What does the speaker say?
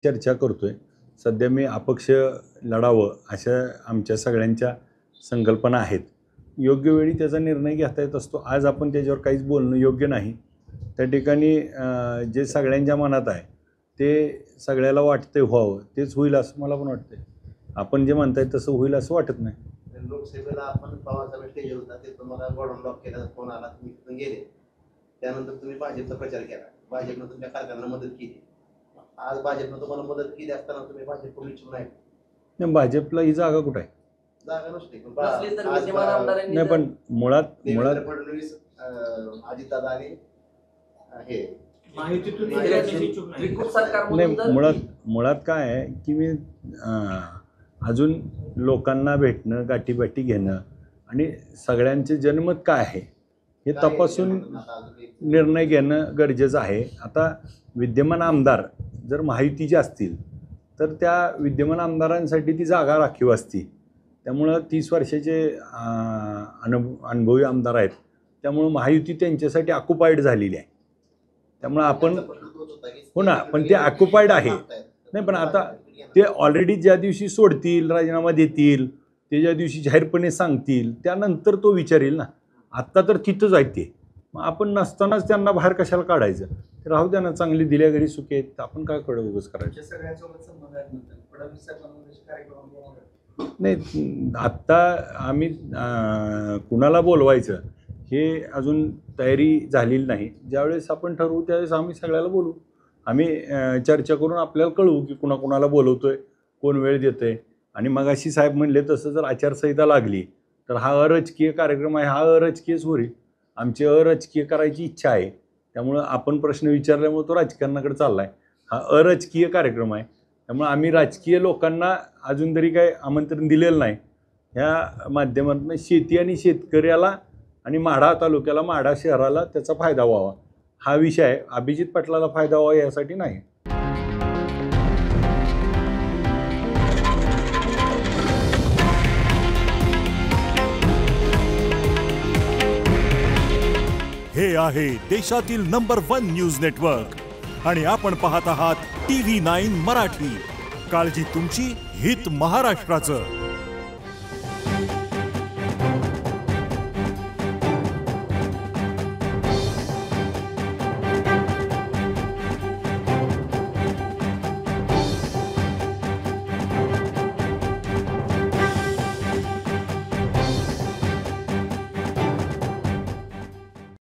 चर्चा करतोय। सध्या मी अपक्ष लढावं अशा आमच्या सगळ्यांच्या संकल्पना आहेत। योग्य वेळी त्याचा निर्णय घेता येत असतो। आज आपण त्याच्यावर काहीच बोलणं योग्य नाही। त्या ठिकाणी जे सगळ्यांच्या मनात आहे ते सगळ्याला वाटतंय व्हावं तेच होईल असं मला पण वाटतंय। आपण जे म्हणताय तसं होईल असं वाटत नाही। लोकसभेला आपण पवार स्टेज होता ते तुम्हाला गॉडन लॉक केला, फोन आला, तुम्ही तिथून गेले। त्यानंतर तुम्ही भाजपचा प्रचार केला, भाजपनं तुमच्या कारखान्यांना मदत केली। आज भाजपनं तुम्हाला मदत केली असताना तुम्ही भाजपकडून इच्छुक नाही। भाजपला ही जागा कुठे आहे? जागा नसते नाही, पण मुळात फडणवीस अजितदादा आणि हे नाही, मुळात काय आहे की मी अजून लोकांना भेटणं, गाठीबाठी घेणं आणि सगळ्यांचे जनमत काय आहे हे तपासून निर्णय घेणं गरजेचं आहे। आता विद्यमान आमदार जर महायुतीचे असतील तर त्या विद्यमान आमदारांसाठी ती जागा राखीव असती। त्यामुळं 30 वर्षाचे अनुभवी आमदार आहेत, त्यामुळं महायुती त्यांच्यासाठी ऑक्युपाईड झालेली आहे। त्यामुळं आपण हो ना, पण ते ऑक्युपाईड आहे नाही, पण आता ते ऑलरेडी ज्या दिवशी सोडतील, राजीनामा देतील, ते ज्या दिवशी जाहीरपणे सांगतील त्यानंतर तो विचार येईल ना। आत्ता तर तिथंच आहेत ते, मग आपण नसतानाच त्यांना बाहेर कशाला काढायचं? ते राहू द्या ना, चांगली दिल्या घरी सुखी आहेत, आपण काय कडं उगाच करायचं? नाही, आत्ता आम्ही कुणाला बोलवायचं हे अजून तयारी झालेली नाही। ज्यावेळेस आपण ठरवू त्यावेळेस आम्ही सगळ्याला बोलू, आम्ही चर्चा करून आपल्याला कळवू की कुणाला बोलवतोय, कोण वेळ देतोय। आणि मगाशी साहेब म्हणले तसं जर आचारसंहिता लागली तर हा अराजकीय कार्यक्रम आहे, हा अराजकीयच होईल। आमची अराजकीय करायची इच्छा आहे, त्यामुळं आपण प्रश्न विचारल्यामुळे तो राजकारणाकडे चालला आहे। हा अराजकीय कार्यक्रम आहे, त्यामुळे आम्ही राजकीय लोकांना अजून तरी काही आमंत्रण दिलेलं नाही। ह्या माध्यमातून शेती आणि शेतकऱ्याला आणि माढा तालुक्याला, माढा शहराला त्याचा फायदा व्हावा हा विषय आहे। अभिजित पाटलाला फायदा व्हावा यासाठी नाही। हे आहे देशातील नंबर 1 न्यूज नेटवर्क आणि आपण पाहत आहात TV9 मराठी। काळजी तुमची, हित महाराष्ट्राचं।